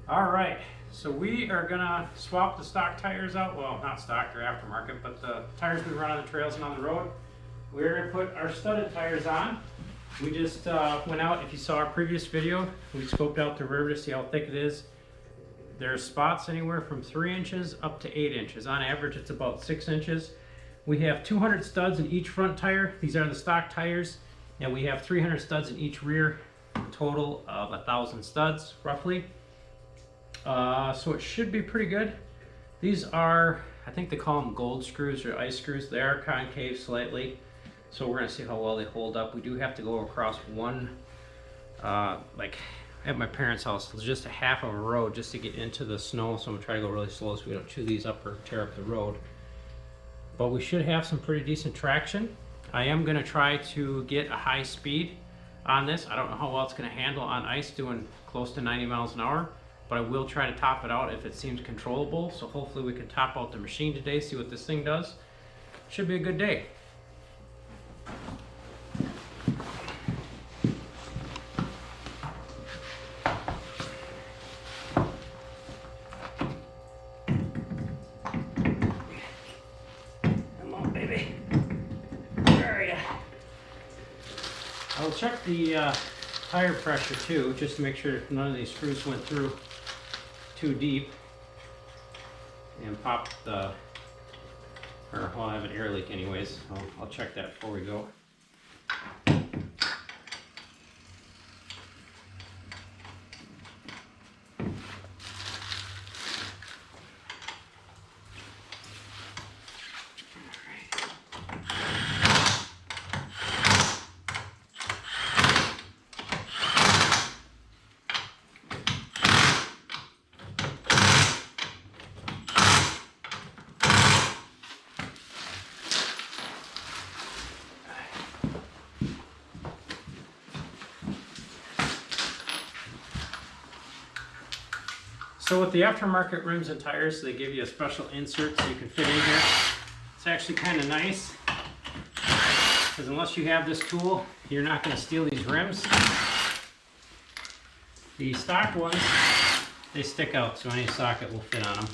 All right, so we are gonna swap the stock tires out. Well, not stock, they're aftermarket, but the tires we run on the trails and on the road. We're gonna put our studded tires on. We just went out, if you saw our previous video, we scoped out the river to see how thick it is. There's spots anywhere from 3 inches up to 8 inches. On average, it's about 6 inches. We have 200 studs in each front tire. These are the stock tires. And we have 300 studs in each rear, a total of 1,000 studs, roughly. So it should be pretty good. These are, I think they call them gold screws or ice screws. They are concave slightly. So we're gonna see how well they hold up. We do have to go across one, like at my parents' house, just a half of a road just to get into the snow. So I'm gonna try to go really slow so we don't chew these up or tear up the road. But we should have some pretty decent traction. I am gonna try to get a high speed on this. I don't know how well it's gonna handle on ice doing close to 90 miles an hour. But I will try to top it out if it seems controllable. So hopefully we can top out the machine today, see what this thing does. Should be a good day. Come on, baby. Where are you? I'll check the tire pressure too, just to make sure none of these screws went through too deep and pop the, or well, I have an air leak anyways. I'll check that before we go. So with the aftermarket rims and tires, they give you a special insert so you can fit in here. It's actually kind of nice, because unless you have this tool, you're not going to steal these rims. The stock ones, they stick out, so any socket will fit on them.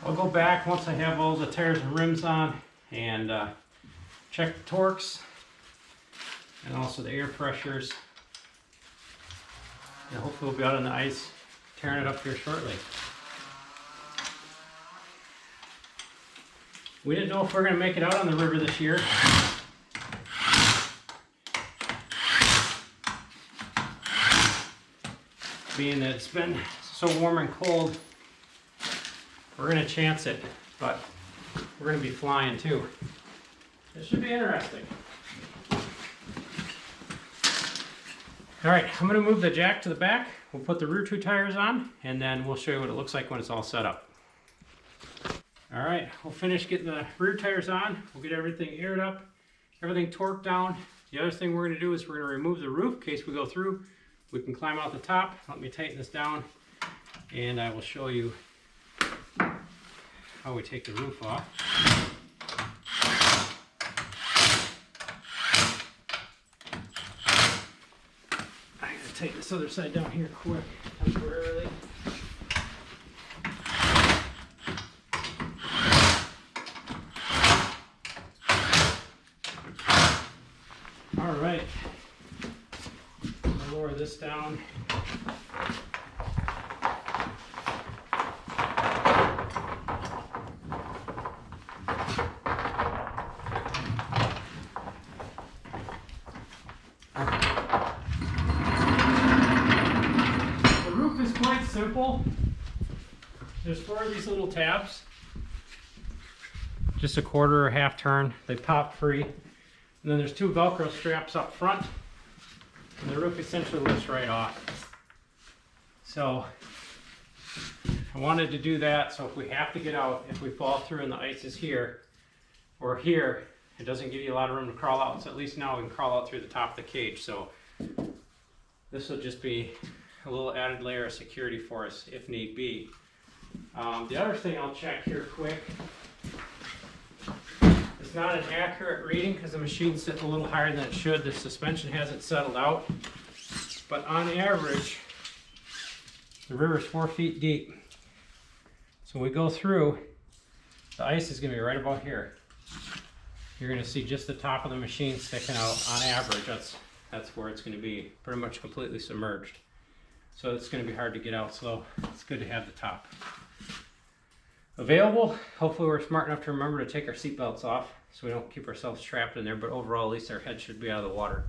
I'll go back once I have all the tires and rims on and check the torques and also the air pressures. And hopefully we'll be out on the ice tearing it up here shortly. We didn't know if we were going to make it out on the river this year. Being that it's been so warm and cold, we're going to chance it, but we're going to be flying too. This should be interesting. All right, I'm going to move the jack to the back. We'll put the rear two tires on, and then we'll show you what it looks like when it's all set up. All right, we'll finish getting the rear tires on. We'll get everything aired up, everything torqued down. The other thing we're going to do is we're going to remove the roof in case we go through. We can climb out the top. Let me tighten this down, and I will show you how we take the roof off. I gotta take this other side down here quick, temporarily. All right, I'll lower this down. Simple. There's 4 of these little tabs. just a quarter or half turn. They pop free. And then there's two Velcro straps up front, and the roof essentially lifts right off. So I wanted to do that, so if we have to get out, if we fall through and the ice is here or here, it doesn't give you a lot of room to crawl out. So at least now we can crawl out through the top of the cage. So this will just be a little added layer of security for us if need be. The other thing I'll check here quick, it's not an accurate reading because the machine's sitting a little higher than it should. The suspension hasn't settled out. But on average, the river's 4 feet deep. So when we go through, the ice is going to be right about here. You're going to see just the top of the machine sticking out on average. That's where it's going to be, pretty much completely submerged. So it's going to be hard to get out, so it's good to have the top available. Hopefully we're smart enough to remember to take our seatbelts off so we don't keep ourselves trapped in there, but overall at least our head should be out of the water.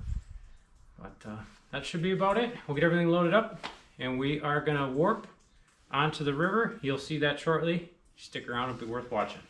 But that should be about it. We'll get everything loaded up and we are going to warp onto the river. You'll see that shortly. Stick around, it'll be worth watching.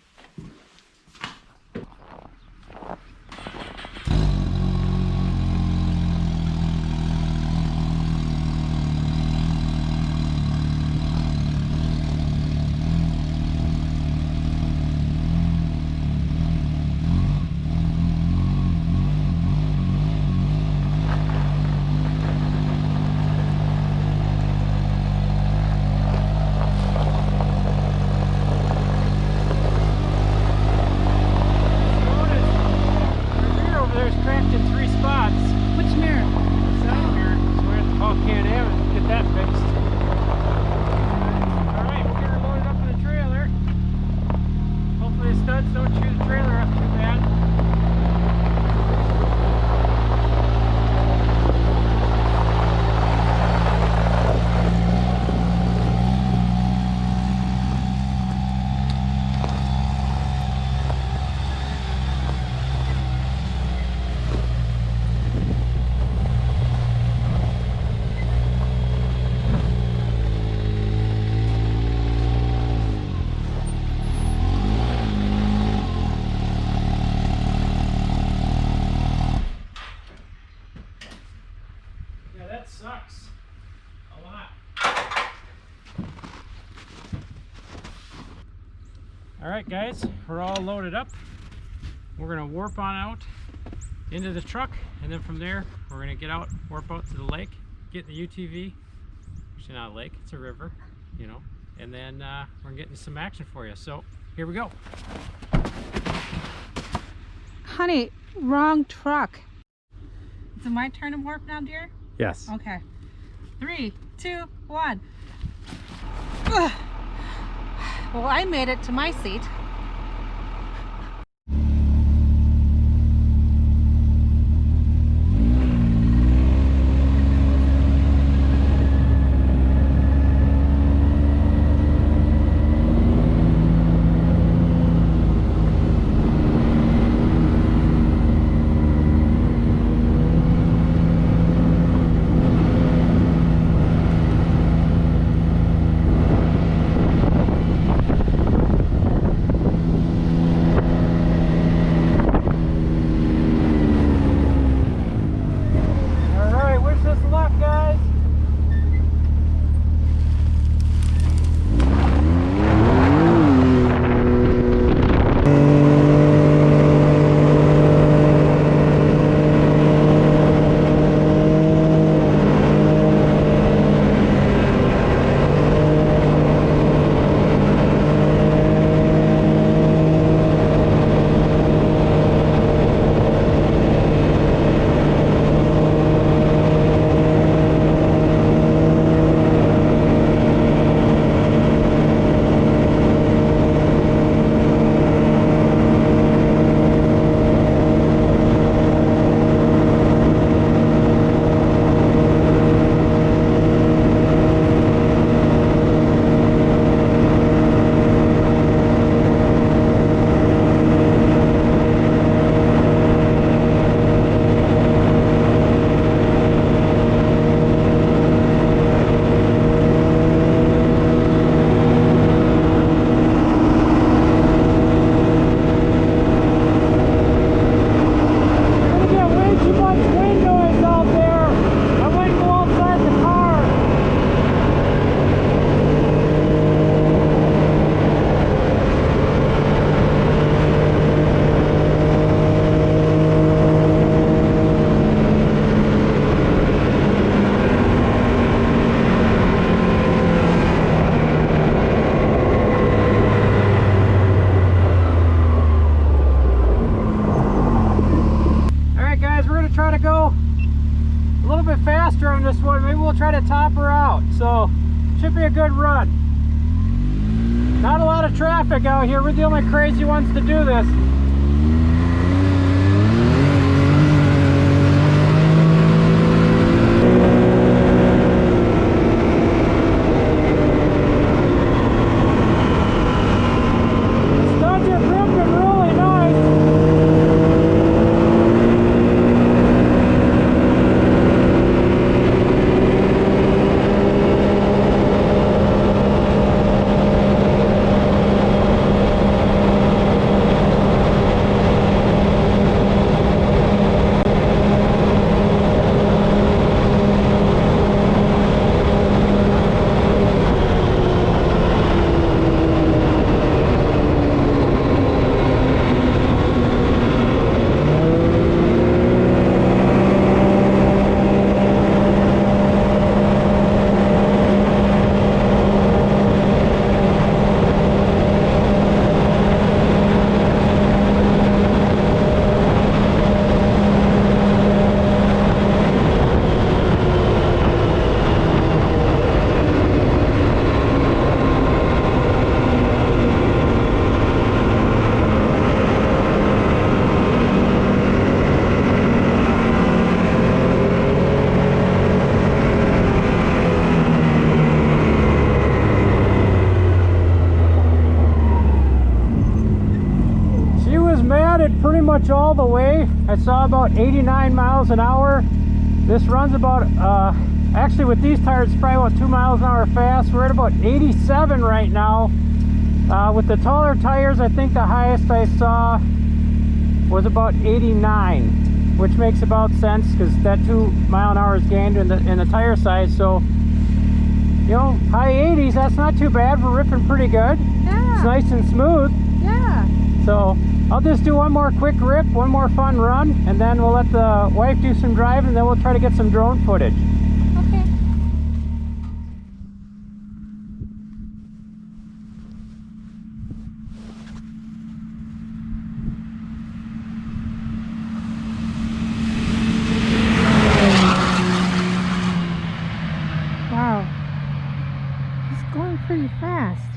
Sucks a lot. All right, guys, we're all loaded up. We're gonna warp on out into the truck, and then from there we're gonna get out, warp out to the lake, get the UTV. Actually not a lake, it's a river, you know, and then we're gonna get into some action for you. So here we go. Honey, wrong truck. Is it my turn to warp now, dear? Yes. Okay. 3, 2, 1. Ugh. Well, I made it to my seat. to top her out. So should be a good run. Not a lot of traffic out here. We're the only crazy ones to do this. Pretty much all the way. I saw about 89 miles an hour. This runs about, actually with these tires, it's probably about 2 miles an hour fast. We're at about 87 right now. With the taller tires, I think the highest I saw was about 89, which makes about sense because that 2 mile an hour is gained in the tire size. So, you know, high 80s, that's not too bad. We're ripping pretty good. Yeah. It's nice and smooth. Yeah. So I'll just do one more quick rip, one more fun run, and then we'll let the wife do some driving, and then we'll try to get some drone footage. Okay. Wow. He's going pretty fast.